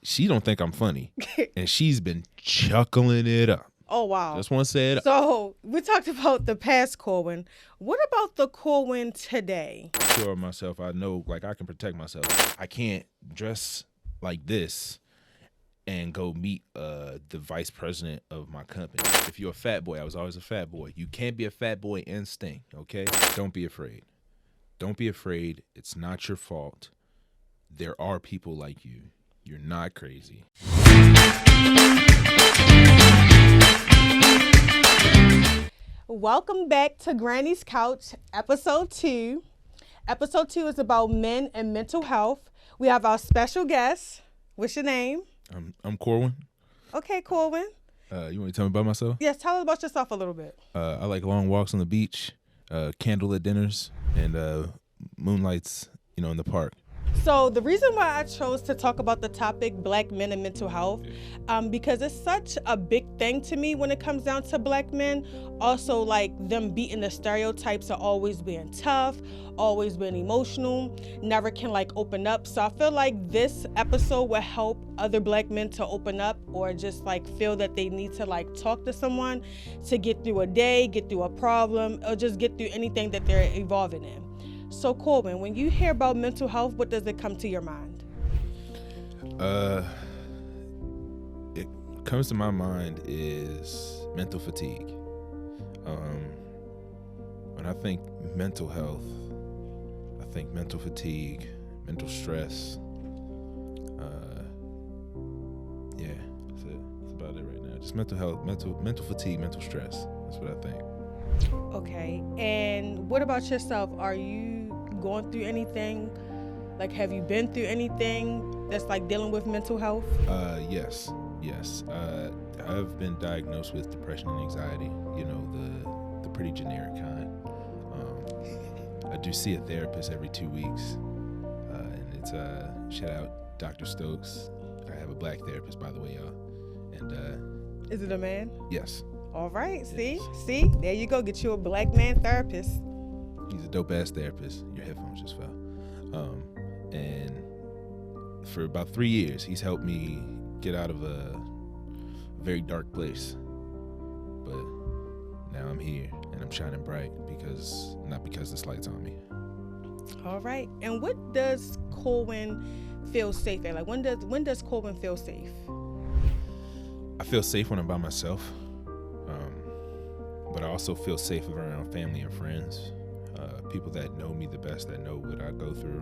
she don't think I'm funny, and she's been chuckling it up. Oh, wow. Just want to say it. So we talked about the past Corwin. What about the Corwin today? Sure of myself. I know, like, I can protect myself. I can't dress like this and go meet the vice president of my company. If you're a fat boy, I was always a fat boy. You can't be a fat boy and stink, okay? Don't be afraid. Don't be afraid. It's not your fault. There are people like you. You're not crazy. Welcome back to Granny's Couch, episode 2. Episode 2 is about men and mental health. We have our special guest. What's your name? I'm Corwin. Okay, Corwin. You want me to tell me about myself? Yes, tell us about yourself a little bit. I like long walks on the beach, candlelit dinners, and moonlights, in the park. So the reason why I chose to talk about the topic Black men and mental health, because it's such a big thing to me when it comes down to Black men. Also, like them beating the stereotypes of always being tough, always being emotional, never can like open up. So I feel like this episode will help other Black men to open up, or just like feel that they need to like talk to someone to get through a day, get through a problem, or just get through anything that they're evolving in. So Corbin, when you hear about mental health, what does it come to your mind? It comes to my mind is mental fatigue. When I think mental health, I think mental fatigue, mental stress. Yeah, that's it. That's about it right now. Just mental health, mental fatigue, mental stress. That's what I think. Okay, and what about yourself? Are you going through anything? Like, have you been through anything that's like dealing with mental health? Yes. I've been diagnosed with depression and anxiety. The pretty generic kind. I do see a therapist every 2 weeks, and it's shout out Dr. Stokes. I have a Black therapist, by the way, y'all. And Is it a man? yes. All right, Yes. see, there you go. Get you a Black man therapist. He's a dope ass therapist. Your headphones just fell. And for about 3 years, he's helped me get out of a very dark place. But now I'm here and I'm shining bright not because this light's on me. All right, and what does Corwin feel safe at? Like, when does Corwin feel safe? I feel safe when I'm by myself. But I also feel safe around family and friends, people that know me the best, that know what I go through,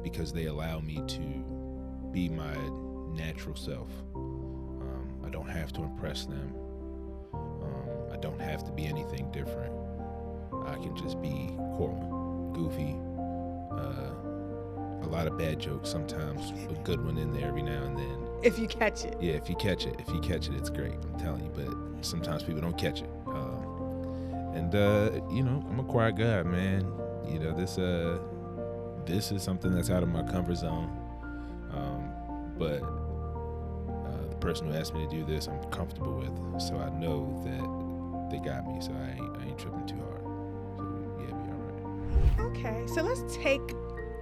because they allow me to be my natural self. I don't have to impress them. I don't have to be anything different. I can just be Corwin, goofy, a lot of bad jokes, sometimes a good one in there every now and then. If you catch it. Yeah, if you catch it, it's great. I'm telling you, but sometimes people don't catch it. I'm a quiet guy, man. This is something that's out of my comfort zone. But the person who asked me to do this, I'm comfortable with, so I know that they got me. So I ain't tripping too hard. So yeah, be all right. Okay, so let's take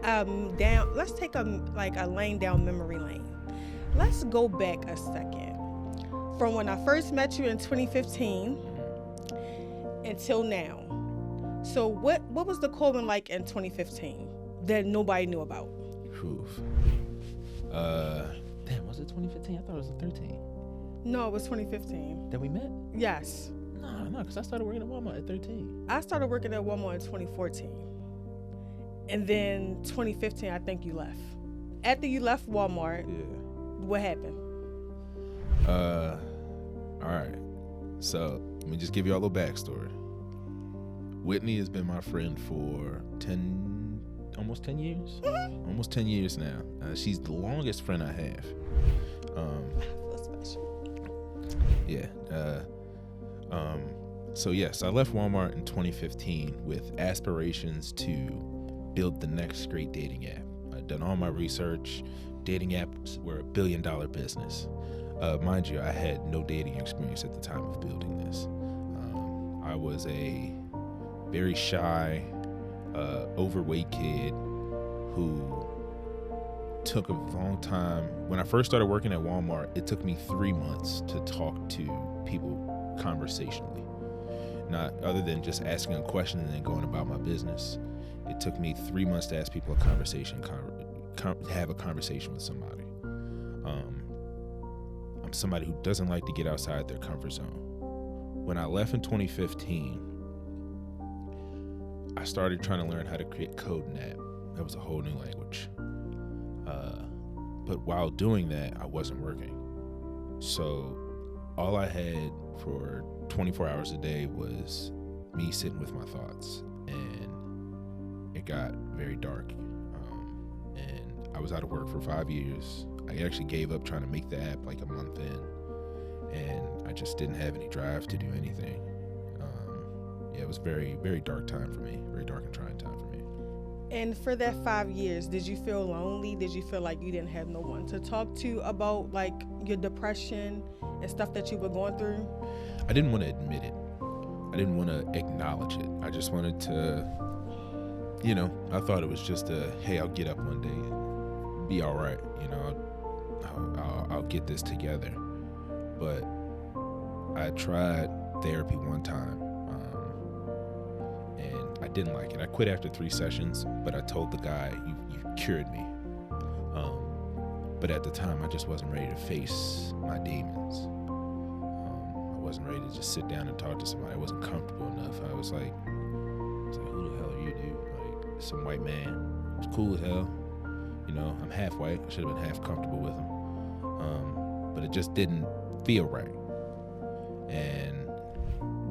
a lane down memory lane. Let's go back a second. From when I first met you in 2015 until now. So what was the Corbin like in 2015 that nobody knew about? Oof. Damn, was it 2015? I thought it was 13. No, it was 2015. That we met? Yes. No, because I started working at Walmart at 13. I started working at Walmart in 2014. And then 2015, I think you left. After you left Walmart, Yeah. what happened? All right. So let me just give you all a little backstory. Whitney has been my friend for almost 10 years. Mm-hmm. Almost 10 years now. She's the longest friend I have. I feel special. Yeah. So yes, I left Walmart in 2015 with aspirations to build the next great dating app. I'd done all my research. Dating apps were $1 billion business. Mind you, I had no dating experience at the time of building this. I was a very shy, overweight kid who took a long time. When I first started working at Walmart, it took me 3 months to talk to people conversationally. Not other than just asking a question and then going about my business. It took me 3 months to ask people a conversation, have a conversation with somebody. I'm somebody who doesn't like to get outside their comfort zone. When I left in 2015, I started trying to learn how to create code in that. That was a whole new language. But while doing that, I wasn't working. So all I had for 24 hours a day was me sitting with my thoughts. And it got very dark. And I was out of work for 5 years. I actually gave up trying to make the app like a month in. And I just didn't have any drive to do anything. It was very, very dark time for me. Very dark and trying time for me. And for that 5 years, did you feel lonely? Did you feel like you didn't have no one to talk to about like your depression and stuff that you were going through? I didn't want to admit it. I didn't want to acknowledge it. I just wanted to, I thought it was just hey, I'll get up one day and be all right. I'll get this together. But I tried therapy one time. I didn't like it. I quit after 3 sessions, but I told the guy, you cured me. But at the time, I just wasn't ready to face my demons. I wasn't ready to just sit down and talk to somebody. I wasn't comfortable enough. I was like, who the hell are you, dude? Like, some white man. He's cool as hell. I'm half white. I should have been half comfortable with him. But it just didn't feel right. And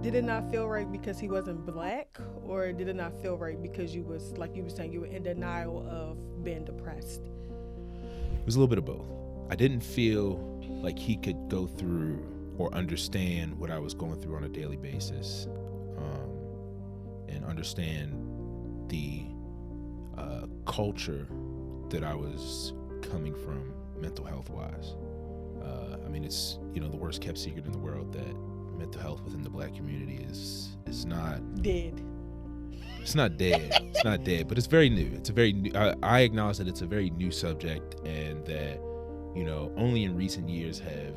did it not feel right because he wasn't black, or did it not feel right because you was, like you were saying, you were in denial of being depressed? It was a little bit of both. I didn't feel like he could go through or understand what I was going through on a daily basis, and understand the culture that I was coming from mental health wise. It's the worst kept secret in the world that mental health within the black community is not dead. It's not dead. It's not dead, but it's very new. It's a very new, I acknowledge that it's a very new subject, and that only in recent years has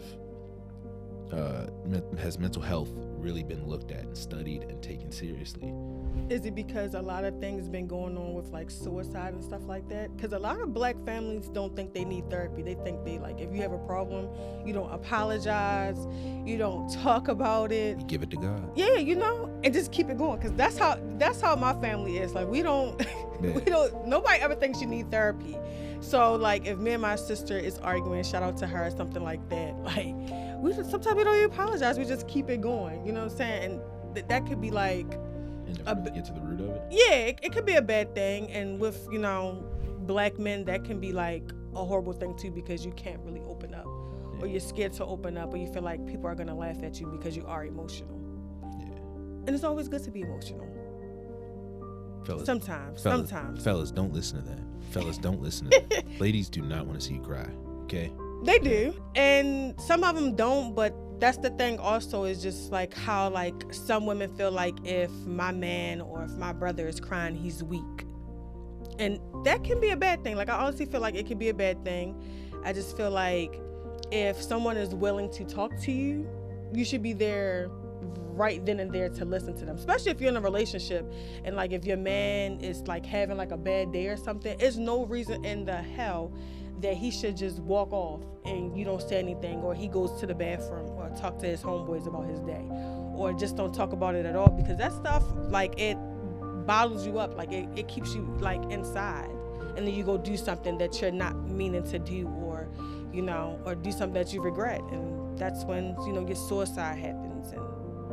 mental health really been looked at and studied and taken seriously. Is it because a lot of things been going on with like suicide and stuff like that? Because a lot of black families don't think they need therapy. They think they like, if you have a problem, you don't apologize, you don't talk about it. You give it to God. Yeah, and just keep it going. Because that's how my family is. Like we don't, nobody ever thinks you need therapy. So like if me and my sister is arguing, shout out to her, something like that. Like sometimes we don't even apologize. We just keep it going. You know what I'm saying? And that could be like, and get to the root of it. Yeah, it could be a bad thing, and with black men, that can be like a horrible thing too, because you can't really open up, or you're scared to open up, or you feel like people are gonna laugh at you because you are emotional. Yeah. And it's always good to be emotional. Fellas, sometimes. Fellas, don't listen to that. Fellas, don't listen to that. Ladies do not want to see you cry. Okay. They do, and some of them don't, but that's the thing also, is just like how like some women feel like if my man or if my brother is crying, he's weak. And that can be a bad thing. Like I honestly feel like it can be a bad thing. I just feel like if someone is willing to talk to you, you should be there right then and there to listen to them, especially if you're in a relationship. And like if your man is like having like a bad day or something, there's no reason in the hell that he should just walk off and you don't say anything, or he goes to the bathroom or talk to his homeboys about his day, or just don't talk about it at all, because that stuff, like, it bottles you up. Like it keeps you like inside, and then you go do something that you're not meaning to do, or or do something that you regret, and that's when your suicide happens, and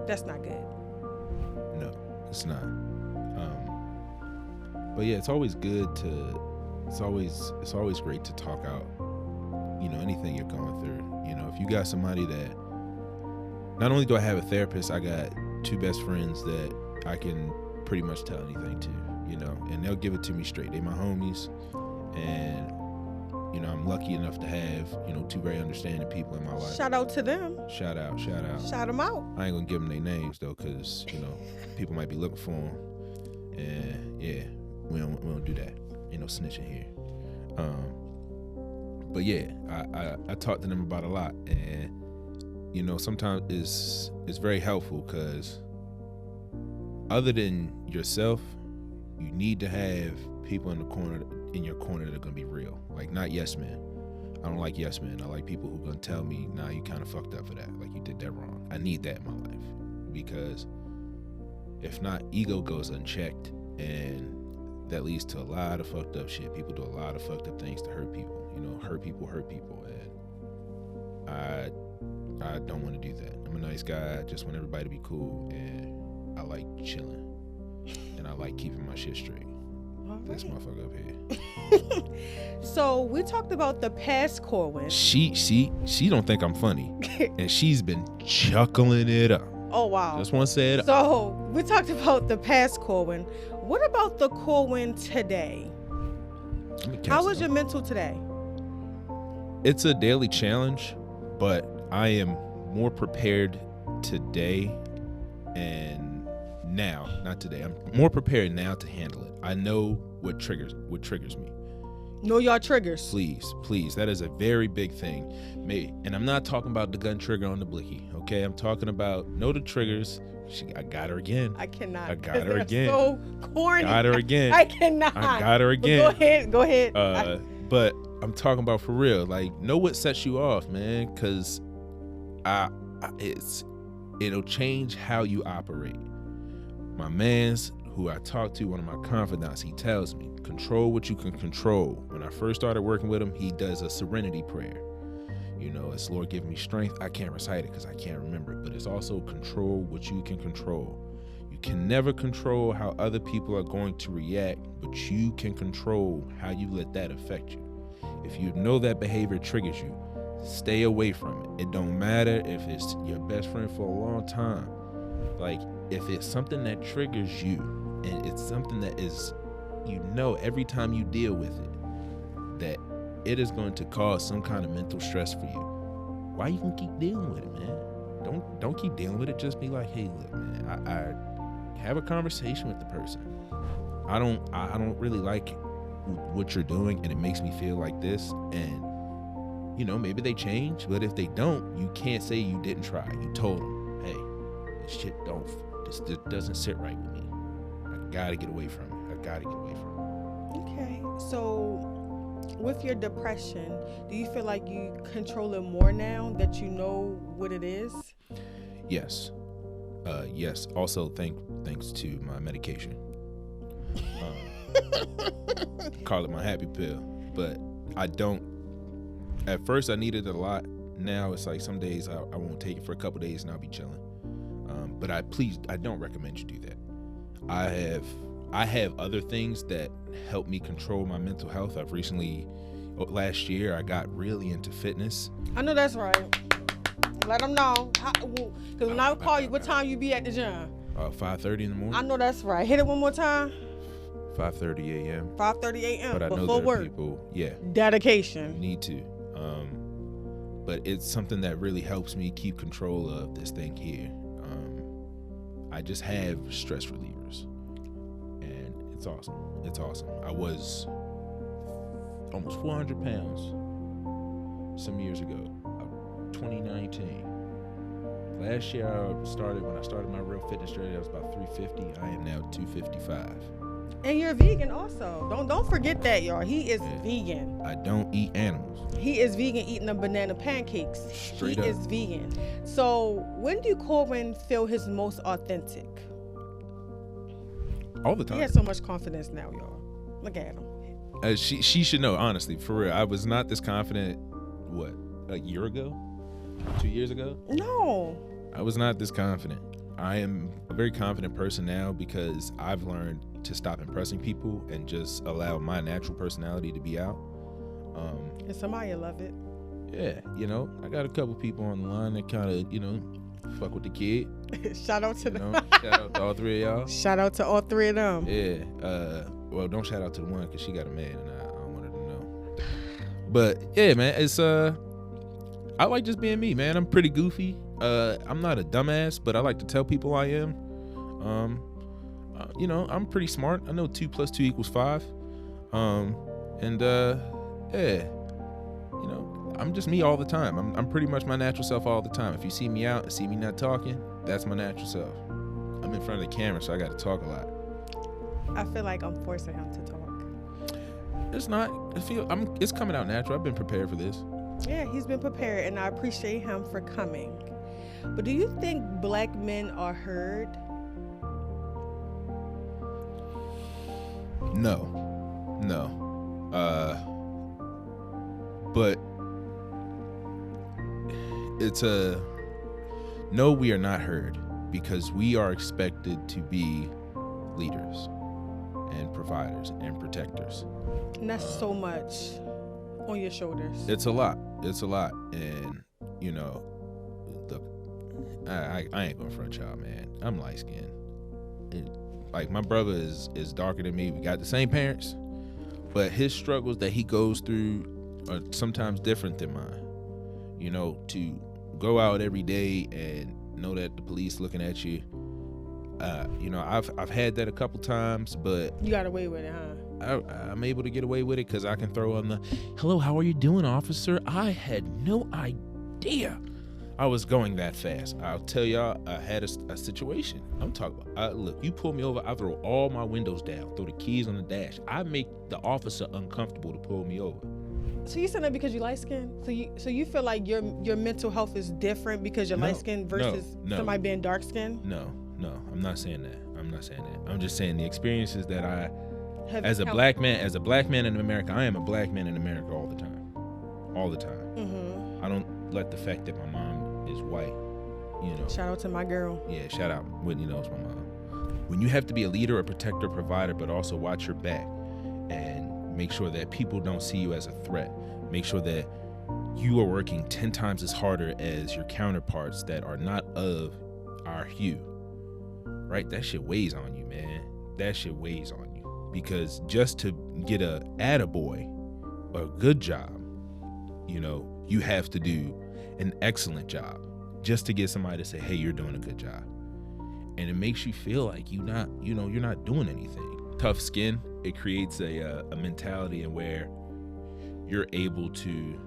that's not good. No, it's not. But yeah, it's always good to it's always great to talk out, anything you're going through. If you got somebody that, not only do I have a therapist, I got 2 best friends that I can pretty much tell anything to, and they'll give it to me straight. They my homies, and I'm lucky enough to have 2 very understanding people in my life. Shout out to them. Shout out. Shout them out. I ain't gonna give them their names though, because people might be looking for them, and yeah, we don't do that. Ain't no snitching here. But yeah, I talk to them about a lot, and you know, sometimes it's very helpful because other than yourself, you need to have people in your corner that are gonna be real. Like, not yes men. I don't like yes men. I like people who gonna tell me, nah, you kind of fucked up for that. Like, you did that wrong. I need that in my life, because if not, ego goes unchecked, and that leads to a lot of fucked up shit. People do a lot of fucked up things to hurt people. You know, hurt people, and I don't want to do that. I'm a nice guy. I just want everybody to be cool, and I like chilling, and I like keeping my shit straight. This motherfucker up here. So we talked about the past Corwin. She don't think I'm funny, and she's been chuckling it up. Oh wow! Just want to say it. So we talked about the past Corwin. What about the Corwin today? How was your mental today? It's a daily challenge, but I am more prepared today and now. Not today. I'm more prepared now to handle it. I know what triggers me. Know your triggers. Please. That is a very big thing. And I'm not talking about the gun trigger on the blicky, okay? I'm talking about know the triggers. I got her again. I cannot. I got her again. So corny. Got her again. I cannot. I got her again. But go ahead. But I'm talking about for real. Like, know what sets you off, man, because it'll change how you operate. My man's who I talk to, one of my confidants, he tells me, control what you can control. When I first started working with him, he does a serenity prayer. You know, it's Lord give me strength. I can't recite it because I can't remember it, but it's also control what you can control. You can never control how other people are going to react, but you can control how you let that affect you. If you know that behavior triggers you, stay away from it. It don't matter if it's your best friend for a long time. Like, if it's something that triggers you, and it's something that is, you know, every time you deal with it, that it is going to cause some kind of mental stress for you, why you gonna keep dealing with it, man? Don't keep dealing with it. Just be like, hey, look, man, I have a conversation with the person. I don't really like what you're doing, and it makes me feel like this. And you know, maybe they change, but if they don't, you can't say you didn't try. You told them, hey, this shit this doesn't sit right with me. I gotta get away from it. Okay, so with your depression, do you feel like you control it more now that you know what it is? Yes. Yes. Also, thanks to my medication. Call it my happy pill. But I don't. At first, I needed it a lot. Now it's like some days I won't take it for a couple days and I'll be chilling. But I don't recommend you do that. I have other things that help me control my mental health. Last year, I got really into fitness. I know that's right. Let them know. Because when I call you, what time you be at the gym? 5:30 in the morning. I know that's right. Hit it one more time. 5:30 a.m. 5:30 a.m. But I know before there are work. people, yeah. Dedication. You need to. But it's something that really helps me keep control of this thing here. I just have stress relievers, and it's awesome. I was almost 400 pounds some years ago, 2019. Last year, when I started my real fitness journey, I was about 350. I am now 255. And you're vegan also. Don't forget that, y'all. He is vegan. I don't eat animals. He is vegan, eating the banana pancakes. Straight up. He is vegan. So when do Corwin feel his most authentic? All the time. He has so much confidence now, y'all. Look at him. She should know, honestly, for real. I was not this confident, a year ago? 2 years ago? No. I was not this confident. I am a very confident person now because I've learned to stop impressing people and just allow my natural personality to be out. And somebody love it. Yeah, I got a couple people on the line that kind of, fuck with the kid. Shout out to them. Shout out to all three of y'all. Shout out to all three of them. Yeah. Well, don't shout out to the one because she got a man and I don't want her to know. But yeah, man, it's I like just being me, man. I'm pretty goofy. I'm not a dumbass, but I like to tell people I am. I'm pretty smart. I know 2 + 2 = 5. Yeah. You know, I'm just me all the time. I'm pretty much my natural self all the time. If you see me out and see me not talking, that's my natural self. I'm in front of the camera, so I got to talk a lot. I feel like I'm forcing him to talk. It's not. It's coming out natural. I've been prepared for this. Yeah, he's been prepared, and I appreciate him for coming. But do you think black men are heard? No. But it's a no. We are not heard because we are expected to be leaders and providers and protectors. And that's so much on your shoulders. It's a lot. And you know, look, I ain't gonna front y'all, man. I'm light skinned. Like my brother is darker than me. We got the same parents, but his struggles that he goes through are sometimes different than mine. You know, to go out every day and know that the police looking at you. You know, I've had that a couple times, but You got away with it, huh? I'm able to get away with it because I can throw on the "Hello, how are you doing, officer? I had no idea I was going that fast." I'll tell y'all, I had a situation. I'm talking about. Look, you pull me over, I throw all my windows down, throw the keys on the dash. I make the officer uncomfortable to pull me over. So you said that because you light skinned? So you feel like your mental health is different because you're light skinned versus somebody being dark skinned? No, I'm not saying that. I'm just saying the experiences that I as a black man in America, I am a black man in America all the time. Mm-hmm. I don't let the fact that my mom is white, you know. Shout out to my girl. Yeah, shout out. Whitney knows my mom. When you have to be a leader, a protector, provider, but also watch your back and make sure that people don't see you as a threat. Make sure that you are working 10 times as harder as your counterparts that are not of our hue. Right? That shit weighs on you, man. That shit weighs on you. Because just to get a attaboy, a good job, you know, you have to do an excellent job just to get somebody to say, "Hey, you're doing a good job." And it makes you feel like you're not doing anything. Tough skin, it creates a mentality in where you're able to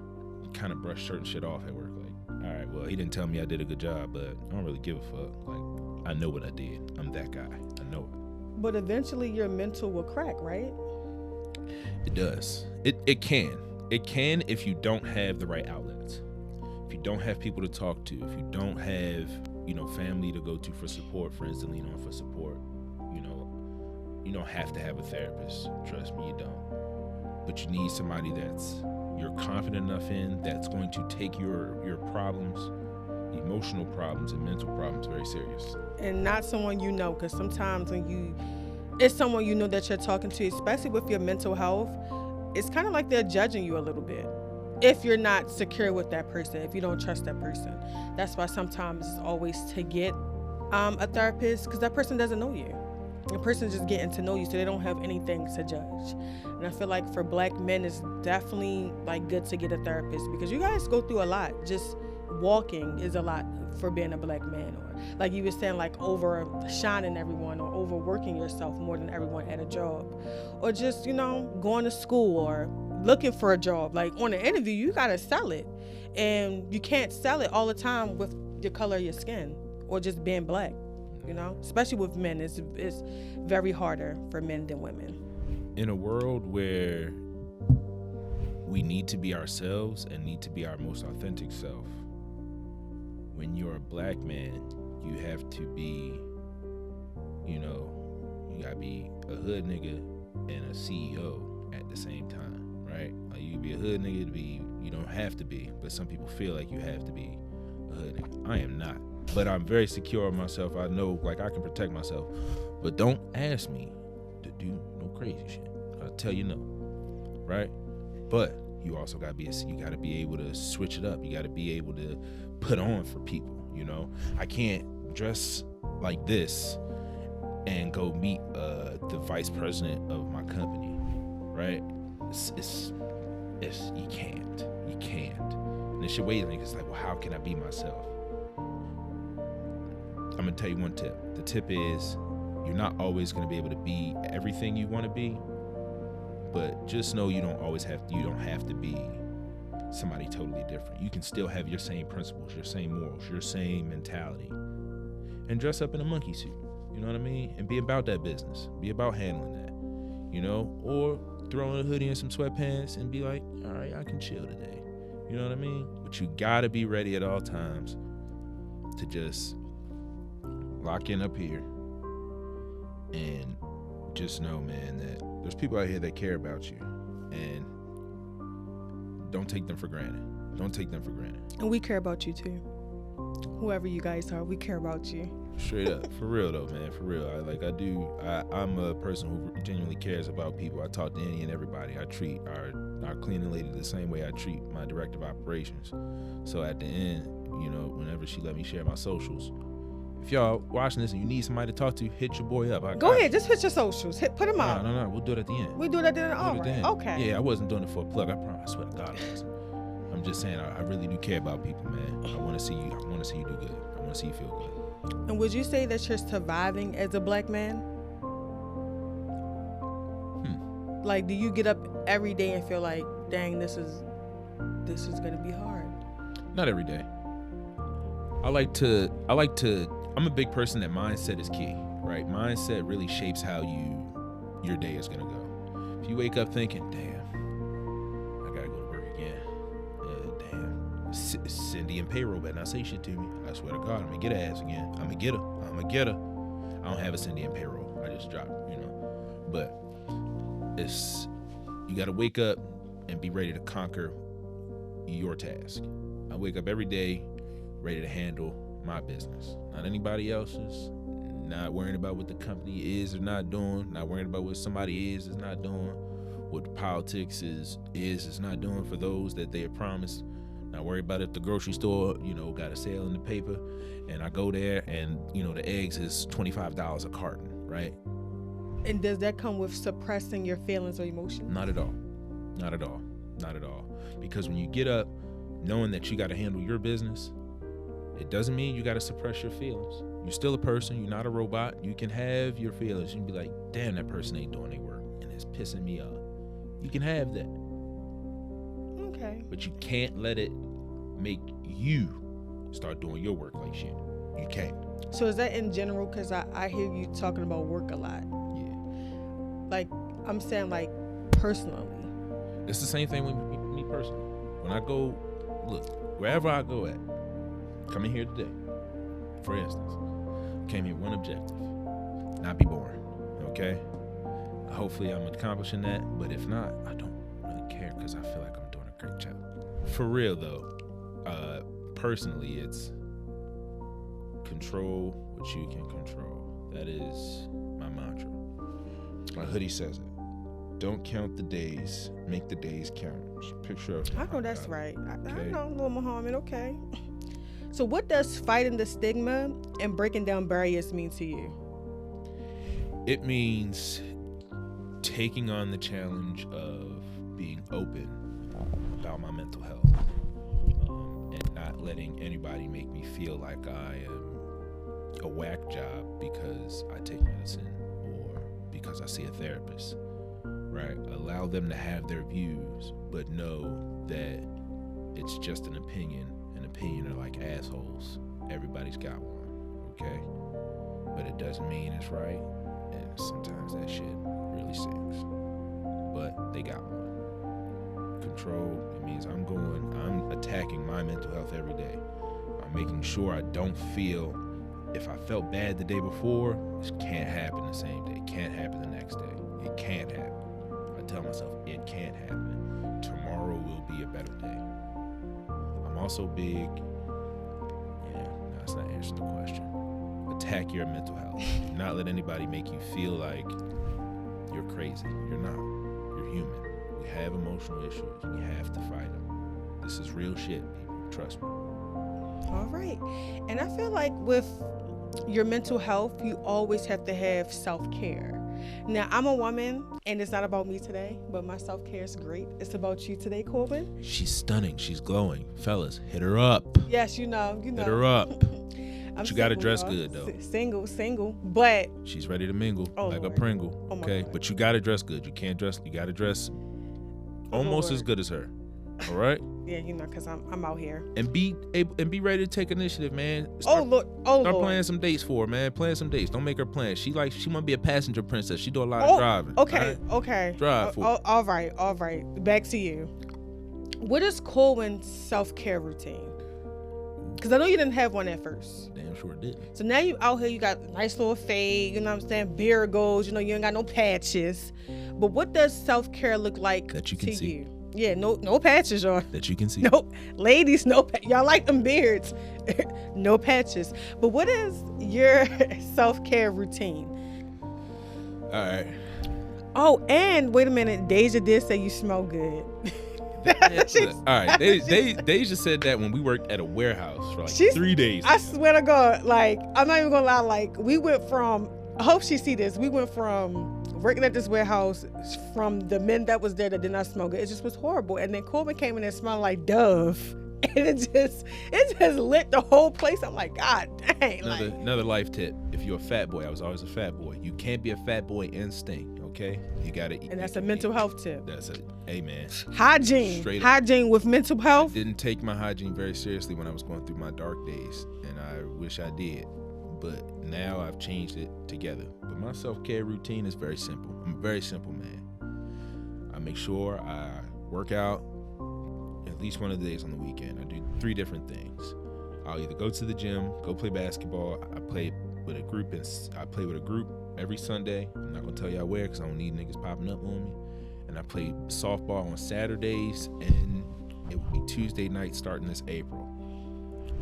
kind of brush certain shit off at work. Like, all right, well, he didn't tell me I did a good job, but I don't really give a fuck. Like, I know what I did. I'm that guy. I know it. But eventually your mental will crack, right? It does. It can. It can if you don't have the right outlets. If you don't have people to talk to, if you don't have, you know, family to go to for support, friends to lean on for support, you don't have to have a therapist. Trust me, you don't. But you need somebody that's you're confident enough in, that's going to take your problems, emotional problems and mental problems very serious. And not someone you know, because sometimes when it's someone you know that you're talking to, especially with your mental health, it's kind of like they're judging you a little bit if you're not secure with that person, if you don't trust that person. That's why sometimes it's always to get a therapist, because that person doesn't know you. The person's just getting to know you, so they don't have anything to judge. And I feel like for black men, it's definitely like good to get a therapist, because you guys go through a lot. Just walking is a lot for being a black man, or like you were saying, like overshining everyone or overworking yourself more than everyone at a job, or just, going to school or looking for a job. Like on an interview, you gotta sell it, and you can't sell it all the time with the color of your skin or just being black. Especially with men, it's very harder for men than women. In a world where we need to be ourselves and need to be our most authentic self, when you're a black man, you have to be, you gotta be a hood nigga and a CEO at the same time, right? Like you can be a hood nigga you don't have to be, but some people feel like you have to be a hood nigga. I am not. But I'm very secure of myself. I know, like, I can protect myself. But don't ask me to do no crazy shit. I'll tell you no, right? But you also gotta be able to switch it up. You gotta be able to put on for people. I can't dress like this and go meet the vice president of my company, right? It's you can't. And it's your way. It's like, well, how can I be myself? I'm gonna tell you one tip. The tip is you're not always gonna be able to be everything you want to be, but just know you don't have to be somebody totally different. You can still have your same principles, your same morals, your same mentality, and dress up in a monkey suit. You know what I mean? And be about that business. Be about handling that. You know, or throw on a hoodie and some sweatpants and be like, all right, I can chill today. You know what I mean? But you gotta be ready at all times to just lock in up here and just know, man, that there's people out here that care about you, and don't take them for granted. Don't take them for granted. And we care about you too. Whoever you guys are, we care about you. Straight up. For real though, man. For real. I'm a person who genuinely cares about people. I talk to any and everybody. I treat our cleaning lady the same way I treat my director of operations. So at the end, you know, whenever she let me share my socials, if y'all watching this and you need somebody to talk to, hit your boy up. Go ahead, just hit your socials. Put them out. No, we'll do it at the end. We do it at the end. All right. Okay. Yeah, I wasn't doing it for a plug. I promise. I swear to God, I wasn't. I'm just saying, I really do care about people, man. I want to see you do good. I want to see you feel good. And would you say that you're surviving as a black man? Like, do you get up every day and feel like, dang, this is gonna be hard? Not every day. I'm a big person that mindset is key, right? Mindset really shapes how your day is gonna go. If you wake up thinking, damn, I gotta go to work again. Damn, Cindy and payroll better not say shit to me. I swear to God, I'm gonna get her ass again. I'm gonna get her. I don't have a Cindy and payroll. I just dropped, you know. But you gotta wake up and be ready to conquer your task. I wake up every day ready to handle my business, not anybody else's. Not worrying about what the company is or not doing. Not worrying about what somebody is not doing. What politics is not doing for those that they have promised. Not worry about if the grocery store, you know, got a sale in the paper, and I go there and, you know, the eggs is $25 a carton, right? And does that come with suppressing your feelings or emotions? Not at all. Not at all. Not at all. Because when you get up knowing that you got to handle your business, it doesn't mean you got to suppress your feelings. You're still a person. You're not a robot. You can have your feelings. You can be like, damn, that person ain't doing their work, and it's pissing me off. You can have that. Okay. But you can't let it make you start doing your work like shit. You can't. So is that in general? Because I hear you talking about work a lot. Yeah. Like, I'm saying, like, personally. It's the same thing with me personally. When I go, look, wherever I go at, coming here today, for instance, came here with one objective, not be boring, okay? Hopefully I'm accomplishing that, but if not, I don't really care because I feel like I'm doing a great job. For real though, personally, it's control what you can control. That is my mantra. My hoodie says it. Don't count the days, make the days count. It's a picture of I know that's right. I Okay. know, Lil Muhammad, okay. So what does fighting the stigma and breaking down barriers mean to you? It means taking on the challenge of being open about my mental health, and not letting anybody make me feel like I am a whack job because I take medicine or because I see a therapist, right? Allow them to have their views, but know that it's just an opinion. An opinion are like assholes. Everybody's got one, okay? But it doesn't mean it's right, and sometimes that shit really stinks. But they got one. Control, it means I'm attacking my mental health every day. I'm making sure I don't feel, if I felt bad the day before, it can't happen the same day. It can't happen the next day. It can't happen. I tell myself, it can't happen. Tomorrow will be a better day. I'm also big, that's not answering the question. Attack your mental health. Do not let anybody make you feel like you're crazy. You're not. You're human. We have emotional issues. We have to fight them. This is real shit, people. Trust me. All right. And I feel like with your mental health, you always have to have self-care. Now, I'm a woman, and it's not about me today, but my self-care is great. It's about you today, Corbin. She's stunning. She's glowing. Fellas, hit her up. Yes, you know. Hit her up. I'm You gotta single, dress y'all. good, though. Single, but She's ready to mingle like Lord. a Pringle. Oh, my Okay, God. but you gotta dress good. You gotta dress almost Lord. as good as her. All right. Yeah, you know, cause I'm out here. And be ready to take initiative, man. Start planning some dates for her, man. Plan some dates. Don't make her plan. She want to be a passenger princess. She do a lot of driving. Okay, right? okay. Drive for all right. Back to you. What is Colwyn's self-care routine? Because I know you didn't have one at first. Damn sure didn't. So now you out here, you got a nice little fade, you know what I'm saying? Beard goals, you know, you ain't got no patches. But what does self-care look like that you can to see? You? Yeah, no patches, y'all. That you can see. No, ladies, y'all like them beards. No patches. But what is your self-care routine? All right. Oh, and wait a minute. Deja did say you smell good. All right. Deja said that when we worked at a warehouse for like 3 days. I swear to God, like, I'm not even gonna lie. Like, we went from, I hope she see this. We went from working at this warehouse, from the men that was there that did not smell good. It just was horrible. And then Coleman came in and smelled like Dove. And it just lit the whole place. I'm like, God dang. Another life tip. If you're a fat boy, I was always a fat boy. You can't be a fat boy and stink, okay? You gotta eat. And that's a mental health tip. That's a, hey man. Hygiene. Hygiene with mental health. I didn't take my hygiene very seriously when I was going through my dark days, and I wish I did. But now I've changed it together. But my self-care routine is very simple. I'm a very simple man. I make sure I work out at least one of the days on the weekend. I do 3 different things. I'll either go to the gym, go play basketball. I play with a group every Sunday. I'm not gonna tell y'all where because I don't need niggas popping up on me. And I play softball on Saturdays, and it will be Tuesday night starting this April.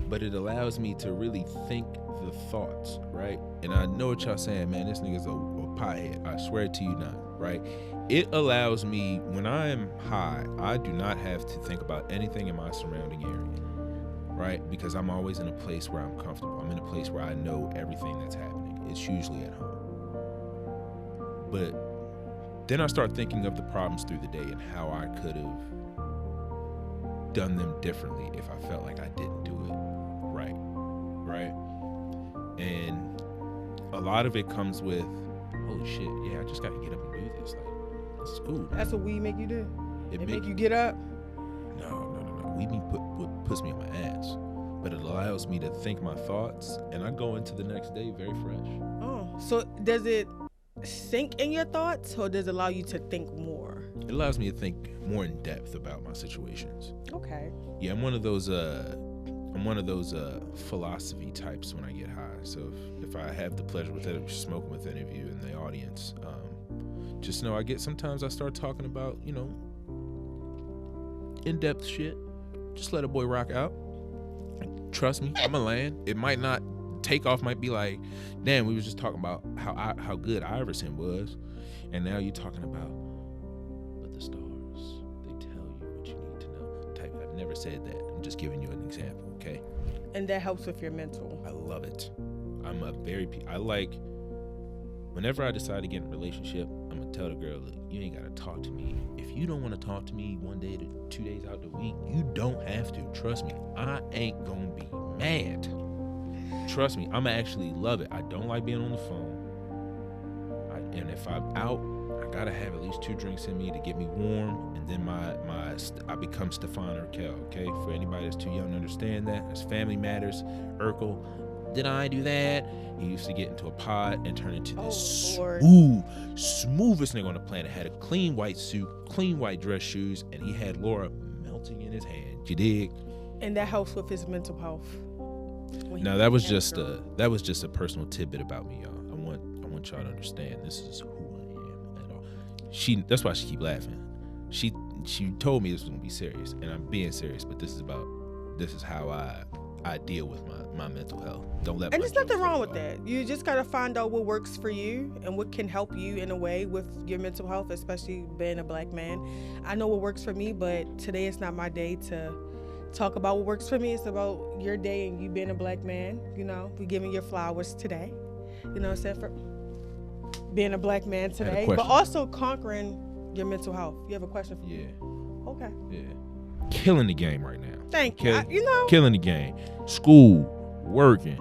But it allows me to really think the thoughts, right? And I know what y'all saying, man, this nigga's a pothead. I swear to you not, right? It allows me, when I am high, I do not have to think about anything in my surrounding area, right? Because I'm always in a place where I'm comfortable. I'm in a place where I know everything that's happening. It's usually at home. But then I start thinking of the problems through the day and how I could have done them differently if I felt like I didn't do it right? And a lot of it comes with, holy shit, yeah, I just gotta get up and do this. Like, this is cool. That's what weed make you do? It make you get up? No. Weed puts me on my ass. But it allows me to think my thoughts, and I go into the next day very fresh. Oh, so does it sink in your thoughts, or does it allow you to think more? It allows me to think more in depth about my situations. Okay. Yeah, I'm one of those philosophy types when I get high. So if I have the pleasure with smoking with any of you in the audience, just know sometimes I start talking about, you know, in-depth shit. Just let a boy rock out. Trust me, I'm a land. It might not take off. Might be like, damn, we was just talking about how good Iverson was, and now you're talking about, but the stars, they tell you what you need to know. Type. I've never said that. I'm just giving you an example, okay? And that helps with your mental. I love it. I like, whenever I decide to get in a relationship, I'm gonna tell the girl, look, you ain't gotta talk to me. If you don't want to talk to me 1 day to 2 days out the week, you don't have to. Trust me, I ain't gonna be mad. Trust me, I'ma actually love it. I don't like being on the phone. And if I'm out, I gotta have at least 2 drinks in me to get me warm, and then I become Stefan Urkel, okay? For anybody that's too young to understand that, that's Family Matters, Urkel. Did I do that? He used to get into a pod and turn into this smoothest nigga on the planet. Had a clean white suit, clean white dress shoes, and he had Laura melting in his hand. You dig? And that helps with his mental health. No, that was just a personal tidbit about me, y'all. I want y'all to understand this is who I am at all. That's why she keep laughing. She told me this was gonna be serious, and I'm being serious, but this is how I deal with my mental health. Don't let. And there's nothing wrong with that. You just gotta find out what works for you and what can help you in a way with your mental health, especially being a black man. I know what works for me, but today is not my day to talk about what works for me. It's about your day and you being a black man. You know, we giving your flowers today. You know what I'm saying? For being a black man today, but also conquering your mental health. You have a question for me? Yeah. Okay. Yeah. Killing the game right now. Thank you. Killing the game. School, working,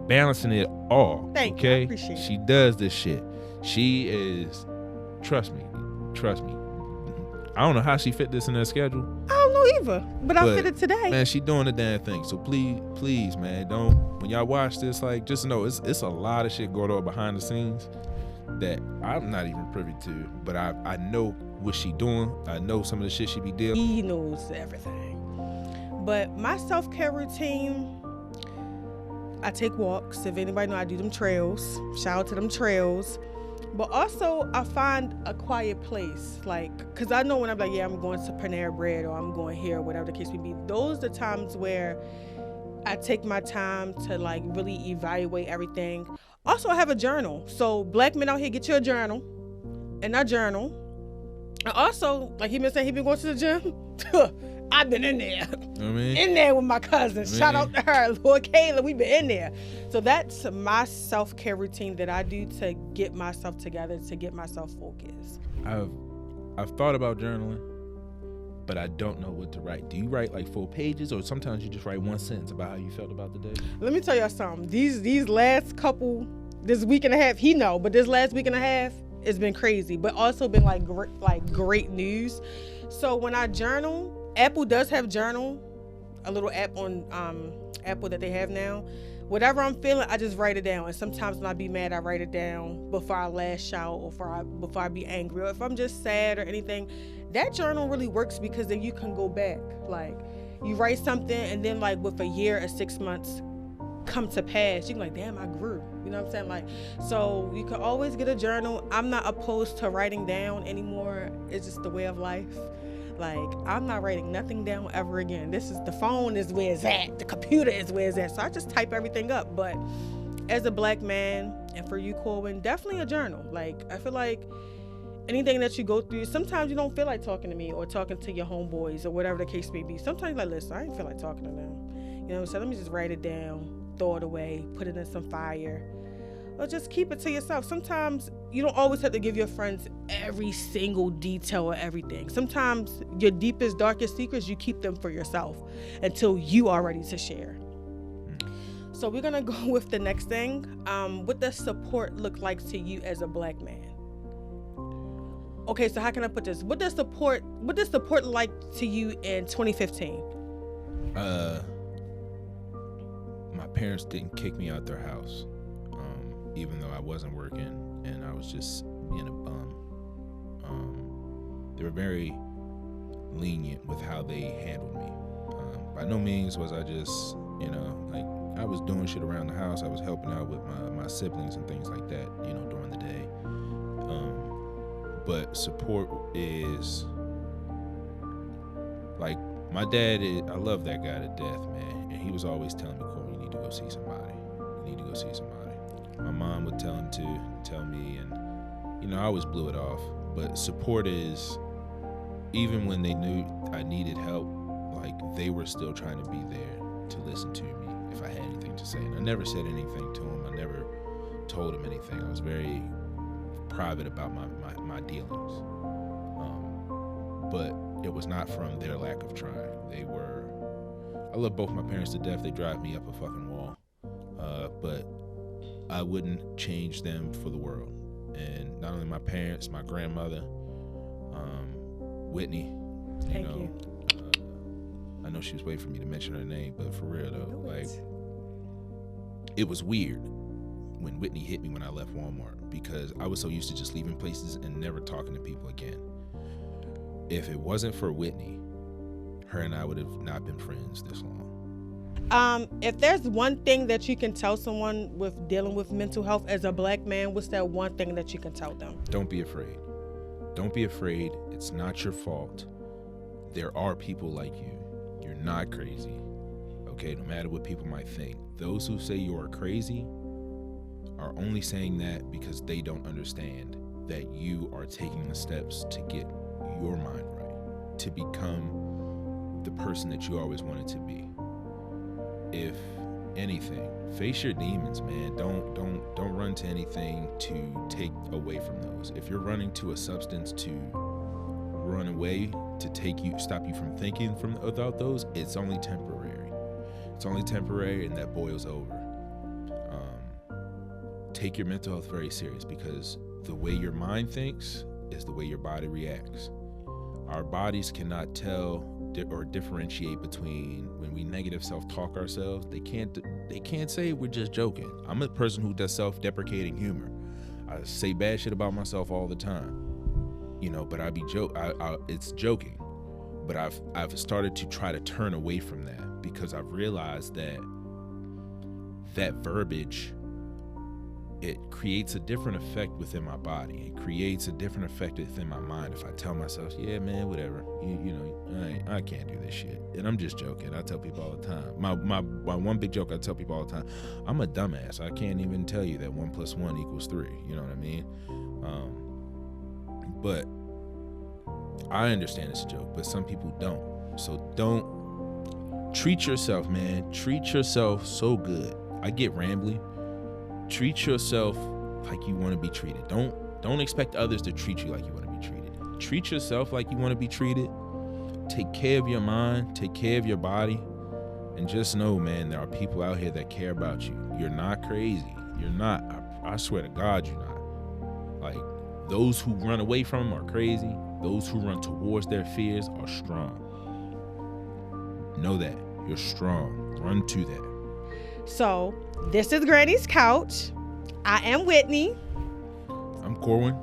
balancing it all. Thank you. I appreciate it. She does this shit. She is, trust me. I don't know how she fit this in her schedule. I don't know either, but I'll fit it today. Man, she doing the damn thing. So please, man, don't. When y'all watch this, like, just know it's a lot of shit going on behind the scenes that I'm not even privy to. But I know what she doing. I know some of the shit she be dealing. He knows everything. But my self-care routine, I take walks. If anybody know, I do them trails. Shout out to them trails. But also, I find a quiet place, like, because I know when I'm like, yeah, I'm going to Panera Bread or I'm going here, whatever the case may be. Those are the times where I take my time to, like, really evaluate everything. Also, I have a journal. So, black men out here, get you a journal. And I journal. And also, like he been saying, he been going to the gym. I've been in there. In there with my cousins. Shout out to her. Lord Kayla, we been in there. So that's my self-care routine that I do to get myself together, to get myself focused. I've thought about journaling, but I don't know what to write. Do you write like full pages, or sometimes you just write one sentence about how you felt about the day? Let me tell y'all something. These last couple, this week and a half, he know, but this last week and a half, it's been crazy, but also been like great news. So when I journal, Apple does have journal, a little app on Apple that they have now. Whatever I'm feeling, I just write it down. And sometimes when I be mad, I write it down before I lash out or before I be angry. Or if I'm just sad or anything, that journal really works because then you can go back. Like, you write something and then like with a year or 6 months come to pass, you can like, damn, I grew. You know what I'm saying? Like, so you can always get a journal. I'm not opposed to writing down anymore. It's just the way of life. Like, I'm not writing nothing down ever again. The phone is where it's at. The computer is where it's at. So I just type everything up. But as a black man, and for you, Corwin, definitely a journal. Like, I feel like anything that you go through, sometimes you don't feel like talking to me or talking to your homeboys or whatever the case may be. Sometimes you're like, listen, I ain't feel like talking to them. You know, so let me just write it down, throw it away, put it in some fire. Or just keep it to yourself. Sometimes you don't always have to give your friends every single detail or everything. Sometimes your deepest, darkest secrets, you keep them for yourself until you are ready to share. So we're going to go with the next thing. What does support look like to you as a black man? Okay, so how can I put this? What does support look like to you in 2015? My parents didn't kick me out their house. Even though I wasn't working and I was just being a bum. They were very lenient with how they handled me. By no means was I just, like, I was doing shit around the house. I was helping out with my siblings and things like that, during the day. But support is, like, my dad, I love that guy to death, man. And he was always telling me, Corey, you need to go see somebody. You need to go see somebody. My mom would tell him to tell me, and I always blew it off. But support is, even when they knew I needed help, like, they were still trying to be there to listen to me if I had anything to say. And I never said anything to him. I never told him anything. I was very private about my dealings. But it was not from their lack of trying. I love both my parents to death. They drive me up a fucking wall. But I wouldn't change them for the world. And not only my parents, my grandmother, Whitney. Thank you. I know she was waiting for me to mention her name, but for real though, like, it was weird when Whitney hit me when I left Walmart because I was so used to just leaving places and never talking to people again. If it wasn't for Whitney, her and I would have not been friends this long. If there's one thing that you can tell someone with dealing with mental health as a black man, what's that one thing that you can tell them? Don't be afraid. Don't be afraid. It's not your fault. There are people like you. You're not crazy. Okay, no matter what people might think. Those who say you are crazy are only saying that because they don't understand that you are taking the steps to get your mind right, to become the person that you always wanted to be. If anything, face your demons, man. Don't run to anything to take away from those. If you're running to a substance to run away, to stop you from thinking about those, it's only temporary. It's only temporary, and that boils over. Take your mental health very serious because the way your mind thinks is the way your body reacts. Our bodies cannot tell or differentiate between when we negative self-talk ourselves. They can't say we're just joking. I'm a person who does self-deprecating humor. I say bad shit about myself all the time, but it's joking. But I've started to try to turn away from that, because I've realized that verbiage, it creates a different effect within my body. It creates a different effect within my mind. If I tell myself, yeah, man, whatever, I can't do this shit. And I'm just joking. I tell people all the time. My one big joke I tell people all the time, I'm a dumbass. I can't even tell you that 1 + 1 = 3. You know what I mean? But I understand it's a joke, but some people don't. So don't treat yourself, man. Treat yourself so good. I get rambly. Treat yourself like you want to be treated. Don't expect others to treat you like you want to be treated. Treat yourself like you want to be treated. Take care of your mind, take care of your body, and just know, man, there are people out here that care about you. You're not crazy. You're not. I swear to God, you're not. Like, those who run away from them are crazy. Those who run towards their fears are strong. Know that. You're strong. Run to that. So, this is Granny's Couch. I am Whitney. I'm Corwin.